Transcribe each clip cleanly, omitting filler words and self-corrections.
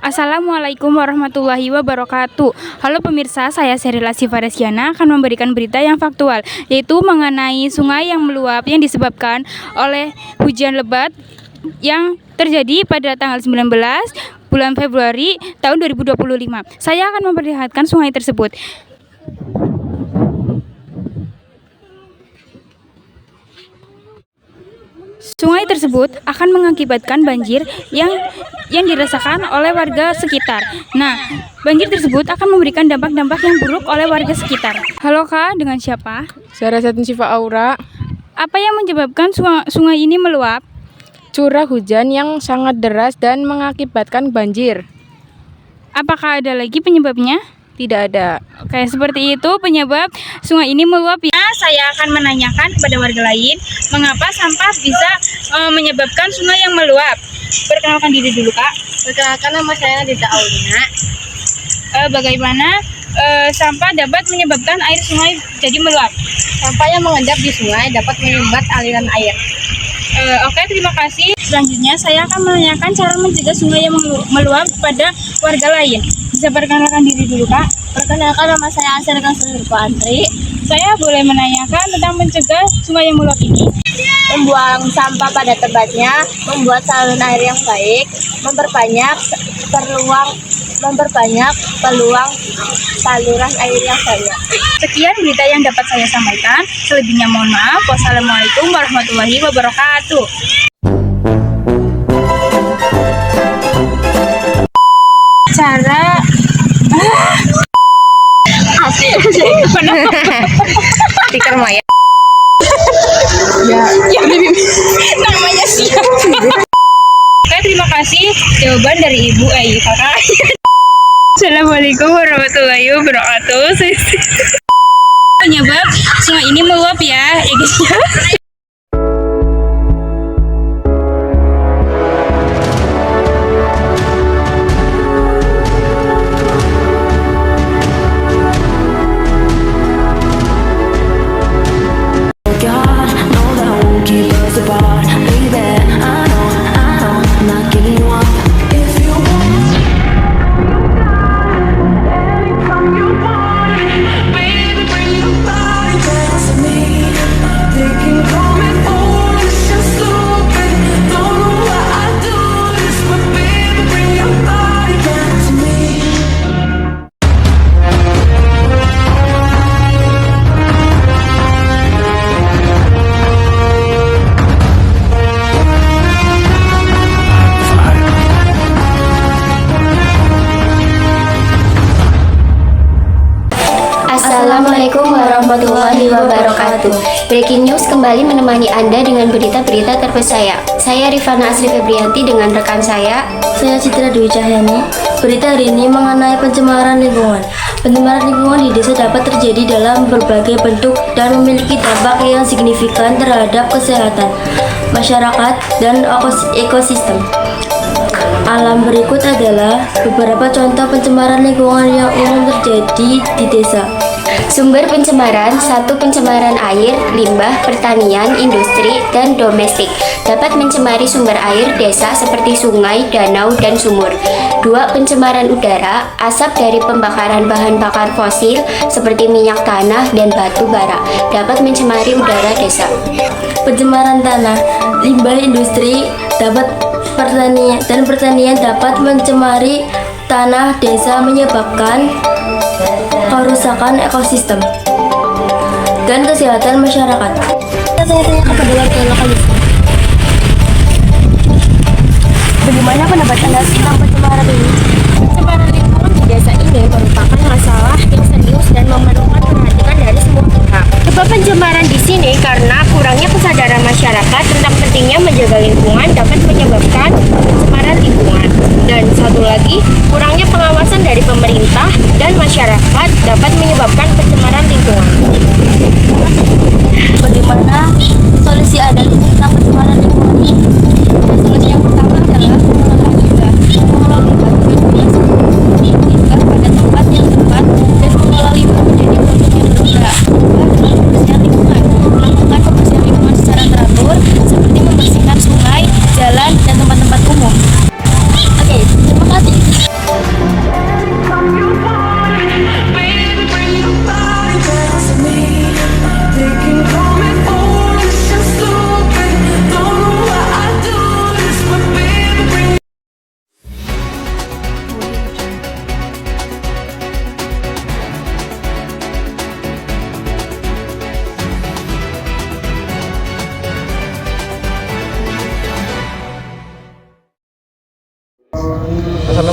Assalamualaikum warahmatullahi wabarakatuh. Halo pemirsa, saya Serila Sivaresiana akan memberikan berita yang faktual, yaitu mengenai sungai yang meluap yang disebabkan oleh hujan lebat yang terjadi pada tanggal 19 bulan Februari tahun 2025. Saya akan memperlihatkan sungai tersebut. Sungai tersebut akan mengakibatkan banjir yang dirasakan oleh warga sekitar. Nah, banjir tersebut akan memberikan dampak-dampak yang buruk oleh warga sekitar. Halo Kak, dengan siapa? Saya Rasatin Syifa Aura. Apa yang menyebabkan sungai ini meluap? Curah hujan yang sangat deras dan mengakibatkan banjir. Apakah ada lagi penyebabnya? Tidak ada. Oke, seperti itu penyebab sungai ini meluap ya. Saya akan menanyakan kepada warga lain mengapa sampah bisa menyebabkan sungai yang meluap. Perkenalkan diri dulu Kak. Perkenalkan, nama saya Dita Aulina. Bagaimana sampah dapat menyebabkan air sungai jadi meluap? Sampah yang mengendap di sungai dapat menyumbat aliran air. Oke, terima kasih. Selanjutnya saya akan menanyakan cara mencegah sungai yang meluap pada warga lain. Bisa perkenalkan diri dulu Kak. Perkenalkan, nama saya Asirkan Sulurko Antri. Saya boleh menanyakan tentang mencegah sungai yang meluap ini. Membuang sampah pada tempatnya, membuat saluran air yang baik, memperbanyak peluang saluran air yang banyak. Sekian berita yang dapat saya sampaikan. Selebihnya mohon maaf. Wassalamualaikum warahmatullahi wabarakatuh. Cara Stiker Maya. namanya siapa? Oke, terima kasih jawaban dari Ibu Kakak. Assalamualaikum warahmatullahi wabarakatuh. Penyebab sungai ini meluap ya, guys ya. Assalamualaikum warahmatullahi wabarakatuh. Breaking news kembali menemani Anda dengan berita-berita terpercaya. Saya Rifana Asri Febrianti dengan rekan saya Citra Dwi Cahyani. Berita hari ini mengenai pencemaran lingkungan. Pencemaran lingkungan di desa dapat terjadi dalam berbagai bentuk dan memiliki dampak yang signifikan terhadap kesehatan masyarakat dan ekosistem alam. Berikut adalah beberapa contoh pencemaran lingkungan yang umum terjadi di desa. Sumber pencemaran: 1. Pencemaran air, limbah, pertanian, industri, dan domestik dapat mencemari sumber air desa seperti sungai, danau, dan sumur. 2. Pencemaran udara: asap dari pembakaran bahan bakar fosil seperti minyak tanah dan batu bara dapat mencemari udara desa. Pencemaran tanah, limbah industri pertanian dapat mencemari tanah desa menyebabkan kerusakan ekosistem dan kesehatan masyarakat. Saya tanya kepada warga lokal. Bagaimana pendapat Anda tentang pencemaran ini? Pencemaran lingkungan di desa ini merupakan masalah yang serius dan memerlukan perhatian dari semua pihak. Sebab pencemaran di sini karena kurangnya kesadaran masyarakat tentang pentingnya menjaga lingkungan dapat menyebabkan pencemaran lingkungan. Dan satu lagi, kurangnya pengawasan dari pemerintah dan masyarakat dapat menyebabkan pencemaran lingkungan. Bagaimana solusi Anda tentang pencemaran lingkungan ini? Solusi yang pertama adalah mengolah limbah. Mengolah limbah dengan limbah pada tempat yang tepat dan mengolah limbah menjadi produk yang berguna. Kebersihan lingkungan. Melakukan pembersihan lingkungan secara teratur seperti membersihkan sungai, jalan, dan tempat-tempat umum. Oke, terima kasih.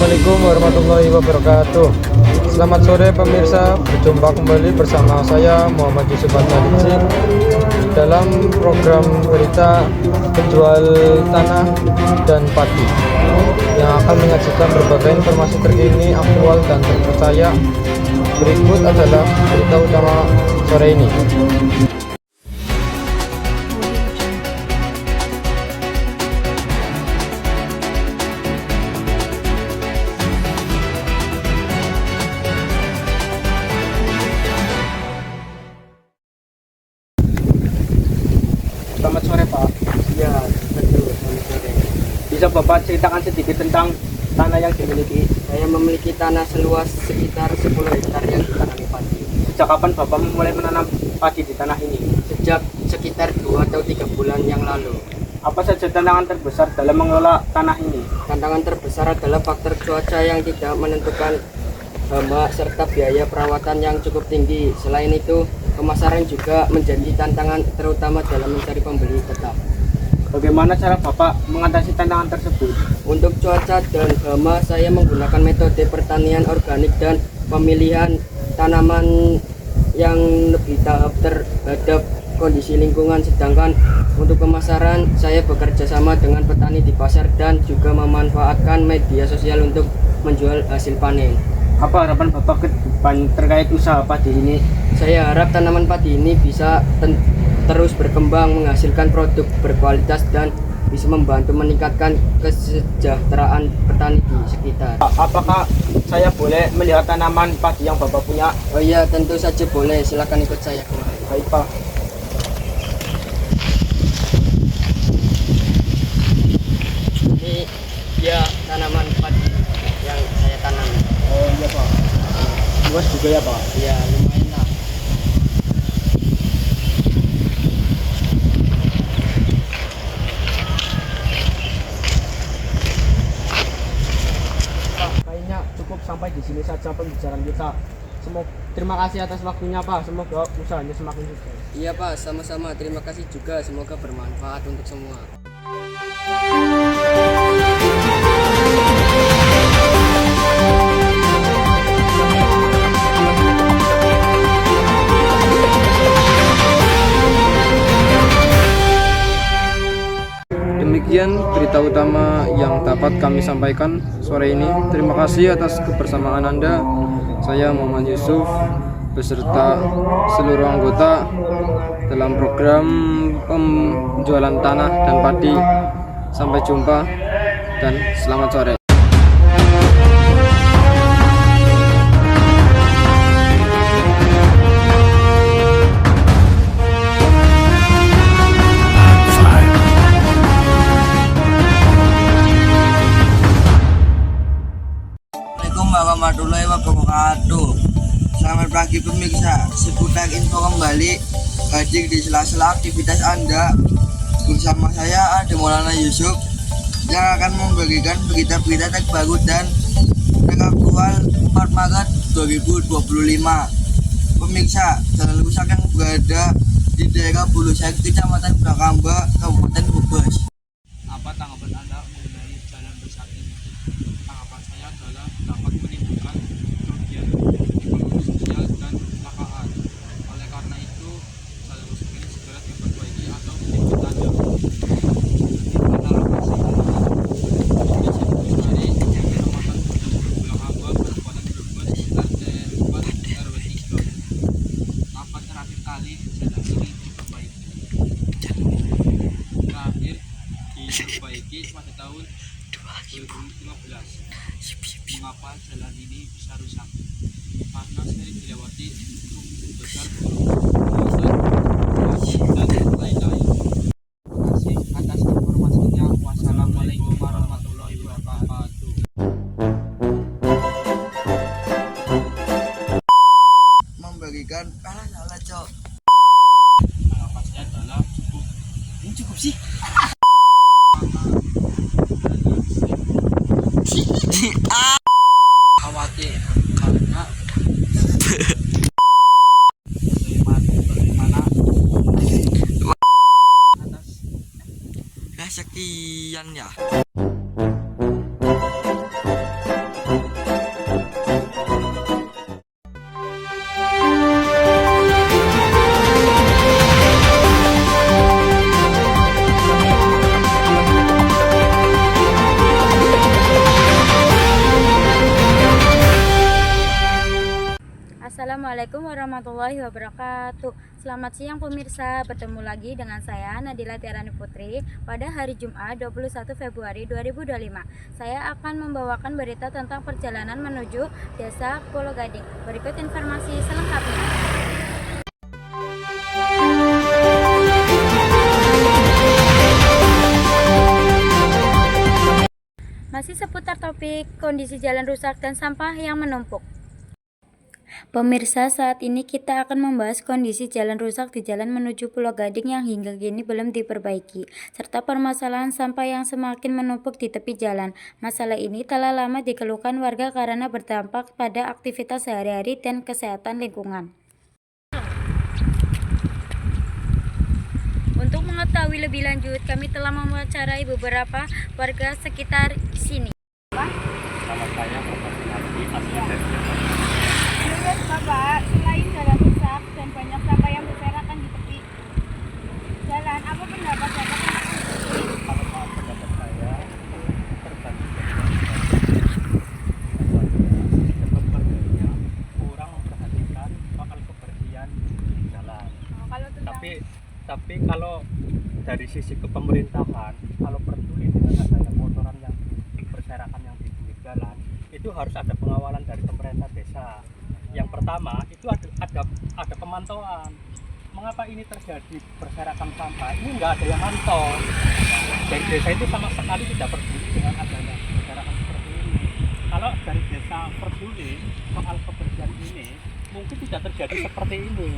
Assalamualaikum warahmatullahi wabarakatuh. Selamat sore pemirsa, berjumpa kembali bersama saya Muhammad Yusuf Al-Maliki dalam program berita penjual tanah dan padi yang akan menyajikan berbagai informasi terkini, aktual dan terpercaya. Berikut adalah berita utama sore ini. Selamat sore Pak. Ya, betul. Selamat sore. Bisa Bapak ceritakan sedikit tentang tanah yang dimiliki? Saya memiliki tanah seluas sekitar 10 hektar yang ditanami padi. Sejak kapan Bapak mulai menanam padi di tanah ini? Sejak sekitar 2 atau 3 bulan yang lalu. Apa saja tantangan terbesar dalam mengelola tanah ini? Tantangan terbesar adalah faktor cuaca yang tidak menentukan, hama, serta biaya perawatan yang cukup tinggi. Selain itu, pemasaran juga menjadi tantangan terutama dalam mencari pembeli tetap. Bagaimana cara Bapak mengatasi tantangan tersebut? Untuk cuaca dan hama, saya menggunakan metode pertanian organik dan pemilihan tanaman yang lebih tahap terhadap kondisi lingkungan. Sedangkan untuk pemasaran, saya bekerja sama dengan petani di pasar dan juga memanfaatkan media sosial untuk menjual hasil panen. Apa harapan Bapak ke depan terkait usaha padi ini? Saya harap tanaman padi ini bisa terus berkembang, menghasilkan produk berkualitas dan bisa membantu meningkatkan kesejahteraan petani di sekitar. Apakah saya boleh melihat tanaman padi yang Bapak punya? Oh iya, tentu saja boleh. Silakan ikut saya kemari. Baik Pak. Ini ya tanaman padi yang saya tanam. Oh iya Pak. Luas juga ya Pak? Ya, lumayan lah. Kayaknya cukup sampai di sini saja pembicaraan kita. Terima kasih atas waktunya Pak. Semoga usahanya semakin sukses. Iya Pak, sama-sama. Terima kasih juga. Semoga bermanfaat untuk semua. Demikian berita utama yang dapat kami sampaikan sore ini. Terima kasih atas kebersamaan Anda. Saya Muhammad Yusuf beserta seluruh anggota dalam program penjualan tanah dan padi. Sampai jumpa dan selamat sore. Assalamualaikum warahmatullahi wabarakatuh. Selamat pagi pemirsa. Seputar info kembali hadir di sela-sela aktivitas Anda. Bersama saya Ade Maulana Yusuf yang akan memberikan berita-berita terbaru dan teraktual 4 Maret 2025. Pemirsa, jalan rusak yang berada di daerah Bulusari, Kecamatan Brakamba, Kabupaten Brebes. Apa tanggapan Anda mengenai jalan rusak ini? Tanggapan saya adalah dapat menimbulkan kerugian ekonomi, sosial, dan kecelakaan. Oleh karena itu, jalan rusak ini segera diperbaiki atau dibuat tanda. Kapan terakhir kali jalan ini diperbaiki? Terakhir diperbaiki pada tahun 2015. Mengapa jalan ini bisa rusak? Karena sering dilewati truk besar, dan lain-lain. Terima kasih atas informasinya. Wassalamualaikum warahmatullahi wabarakatuh. Memberikan salah cok. Tanggapan saya adalah cukup. Ini cukup sih. Khawatir karena bagaimana Assalamualaikum warahmatullahi wabarakatuh. Selamat siang pemirsa, bertemu lagi dengan saya Nadila Tiarani Putri pada hari Jumat 21 Februari 2025. Saya akan membawakan berita tentang perjalanan menuju Desa Pulau Gading. Berikut informasi selengkapnya. Masih seputar topik kondisi jalan rusak dan sampah yang menumpuk. Pemirsa, saat ini kita akan membahas kondisi jalan rusak di jalan menuju Pulau Gading yang hingga kini belum diperbaiki, serta permasalahan sampah yang semakin menumpuk di tepi jalan. Masalah ini telah lama dikeluhkan warga karena berdampak pada aktivitas sehari-hari dan kesehatan lingkungan. Untuk mengetahui lebih lanjut, kami telah mewawancarai beberapa warga sekitar sini. Nama saya Bapak Sinardi, asli dari Menurut Bapak, selain jalan rusak dan banyak sampah yang berserakan di tepi jalan, apa pendapat Bapak tentang ini? Kalau pendapat saya terbagi kurang memperhatikan soal kebersihan di jalan. Tapi kalau dari sisi kepemerintahan, kalau peduli dengan adanya kotoran yang berserakan yang di pinggir jalan, itu harus ada pengawalan dari pemerintah desa. Yang pertama itu ada pemantauan. Mengapa ini terjadi berserakan sampah? Ini nggak ada yang mantau. Dari desa itu sama sekali tidak peduli dengan adanya berserakan seperti ini. Kalau dari desa peduli soal kebersihan ini, mungkin tidak terjadi seperti ini.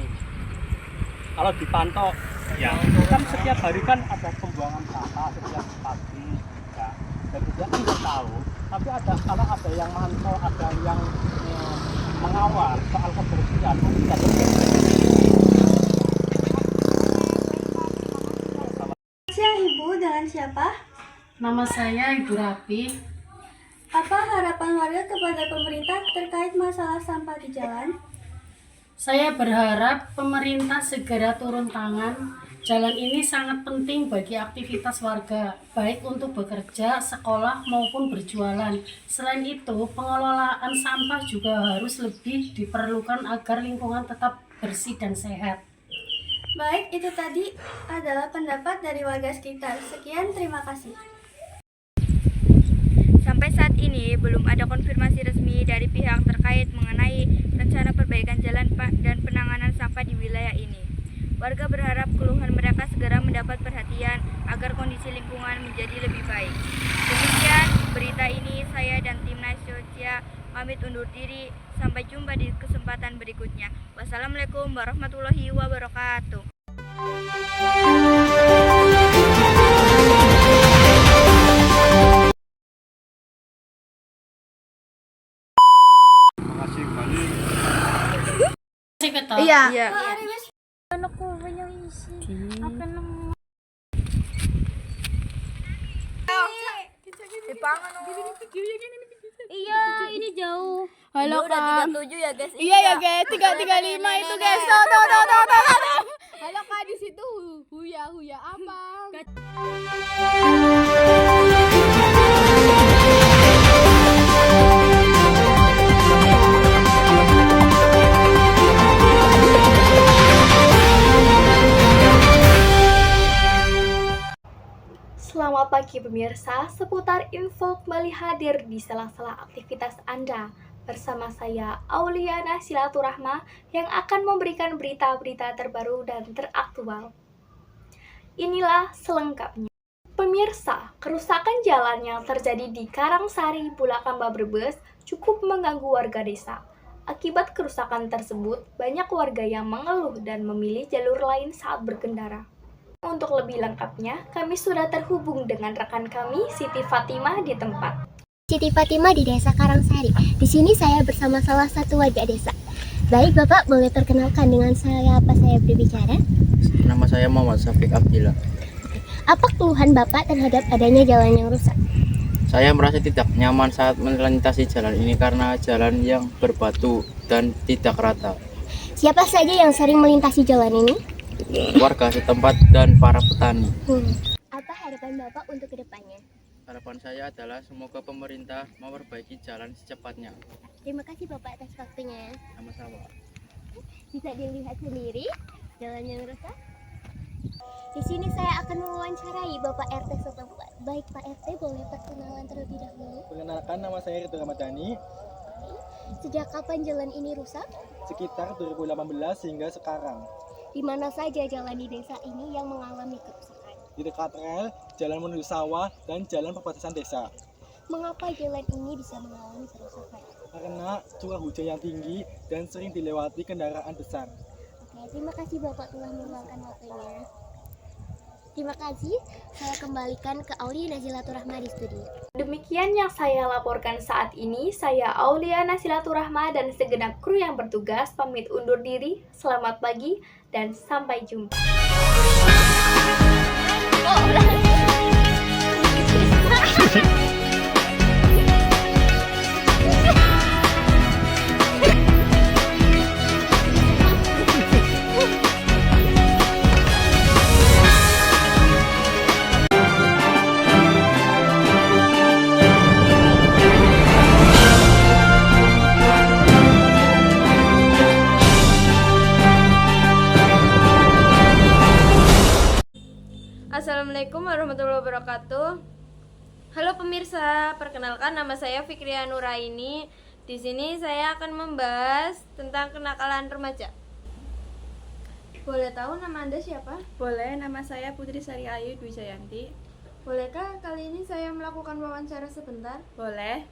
Kalau dipantau, ya kan setiap hari kan ada pembuangan sampah setiap pagi, ya. Dan juga tidak tahu. Tapi kalau ada yang mantau, ada yang mengawal soal kebersihan, tidak terjadi. Siang Ibu, dengan siapa? Nama saya Ibu Rapi. Apa harapan warga kepada pemerintah terkait masalah sampah di jalan? Saya berharap pemerintah segera turun tangan. Jalan ini sangat penting bagi aktivitas warga, baik untuk bekerja, sekolah, maupun berjualan. Selain itu, pengelolaan sampah juga harus lebih diperlukan agar lingkungan tetap bersih dan sehat. Baik, itu tadi adalah pendapat dari warga sekitar. Sekian, terima kasih. Sampai saat ini belum ada konfirmasi resmi dari pihak terkait mengenai rencana perbaikan jalan dan penanganan sampah di wilayah ini. Warga berharap keluhan mereka segera mendapat perhatian agar kondisi lingkungan menjadi lebih baik. Demikian berita ini, saya dan tim Nasyocia pamit undur diri. Sampai jumpa di kesempatan berikutnya. Wassalamualaikum warahmatullahi wabarakatuh. Makasih kembali. Iya. Iya, ini jauh. Halo Ini udah Kak. 37 ya guys. Iya ya guys, 335 itu guys. Tuh. Halo Kak, di situ huya apa? Selamat pagi pemirsa, seputar info kembali hadir di sela-sela aktivitas Anda bersama saya Auliana Silaturahma yang akan memberikan berita-berita terbaru dan teraktual. Inilah selengkapnya. Pemirsa, kerusakan jalan yang terjadi di Karangsari, Bulakamba, Brebes cukup mengganggu warga desa. Akibat kerusakan tersebut, banyak warga yang mengeluh dan memilih jalur lain saat berkendara. Untuk lebih lengkapnya, kami sudah terhubung dengan rekan kami, Siti Fatimah di tempat. Siti Fatimah di Desa Karangsari. Di sini saya bersama salah satu warga desa. Baik Bapak, boleh perkenalkan dengan saya apa saya berbicara? Nama saya Muhammad Syafiq Abdillah. Apa keluhan Bapak terhadap adanya jalan yang rusak? Saya merasa tidak nyaman saat melintasi jalan ini karena jalan yang berbatu dan tidak rata. Siapa saja yang sering melintasi jalan ini? Warga setempat dan para petani. Apa harapan Bapak untuk kedepannya? Harapan saya adalah semoga pemerintah memperbaiki jalan secepatnya. Terima kasih Bapak atas waktunya. Sama-sama. Bisa dilihat sendiri jalan yang rusak. Di sini saya akan mewawancarai Bapak RT setempat. Baik Pak RT, boleh perkenalan terlebih dahulu? Perkenalkan, nama saya Ridho Ramadhani. Sejak kapan jalan ini rusak? Sekitar 2018 hingga sekarang. Di mana saja jalan di desa ini yang mengalami kerusakan? Di dekat rel, jalan menuju sawah, dan jalan perbatasan desa. Mengapa jalan ini bisa mengalami kerusakan? Karena curah hujan yang tinggi dan sering dilewati kendaraan besar. Oke, terima kasih Bapak telah meluangkan waktunya. Terima kasih, saya kembalikan ke Aulia Silaturahma di studio. Demikian yang saya laporkan saat ini. Saya Aulia Silaturahma dan segenap kru yang bertugas pamit undur diri. Selamat pagi dan sampai jumpa. Assalamualaikum warahmatullahi wabarakatuh. Halo pemirsa, perkenalkan nama saya Fikria Nuraini. Di sini saya akan membahas tentang kenakalan remaja. Boleh tahu nama Anda siapa? Boleh, nama saya Putri Sari Ayu Dwi Jayanti. Bolehkah kali ini saya melakukan wawancara sebentar? Boleh.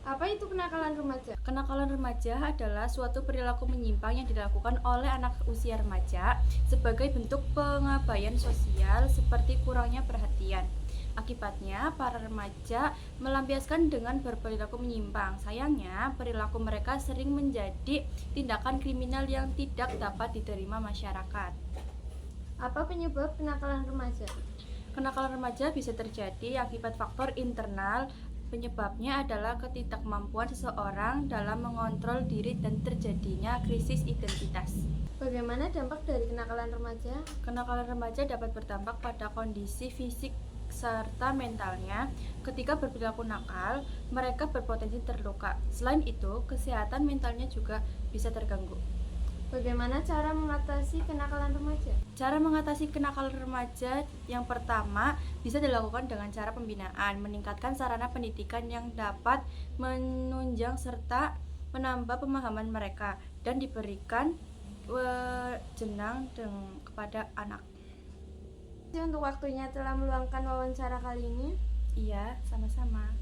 Apa itu kenakalan remaja? Kenakalan remaja adalah suatu perilaku menyimpang yang dilakukan oleh anak usia remaja sebagai bentuk pengabaian sosial seperti kurangnya perhatian. Akibatnya, para remaja melampiaskan dengan berperilaku menyimpang. Sayangnya, perilaku mereka sering menjadi tindakan kriminal yang tidak dapat diterima masyarakat. Apa penyebab kenakalan remaja? Kenakalan remaja bisa terjadi akibat faktor internal. Penyebabnya adalah ketidakmampuan seseorang dalam mengontrol diri dan terjadinya krisis identitas. Bagaimana dampak dari kenakalan remaja? Kenakalan remaja dapat berdampak pada kondisi fisik serta mentalnya. Ketika berperilaku nakal, mereka berpotensi terluka. Selain itu, kesehatan mentalnya juga bisa terganggu. Bagaimana cara mengatasi kenakalan remaja? Cara mengatasi kenakalan remaja yang pertama bisa dilakukan dengan cara pembinaan, meningkatkan sarana pendidikan yang dapat menunjang serta menambah pemahaman mereka dan diberikan jenang kepada anak. Untuk waktunya telah meluangkan wawancara kali ini. Iya, sama-sama.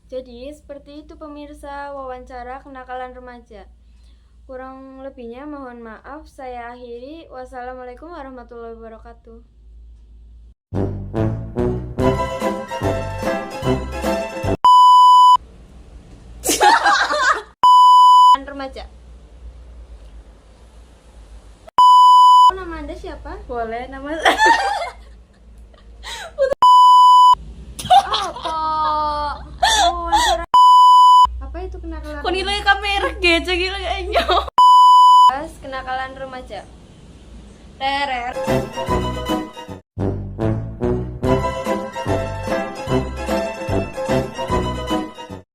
Jadi seperti itu pemirsa wawancara kenakalan remaja. Kurang lebihnya mohon maaf, saya akhiri. Wassalamualaikum warahmatullahi wabarakatuh. Remaja. Nama Anda siapa? Boleh, nama Apa itu kenakalan? Kok nilai kamera gece gila kayaknya. Kenakalan remaja. Terer.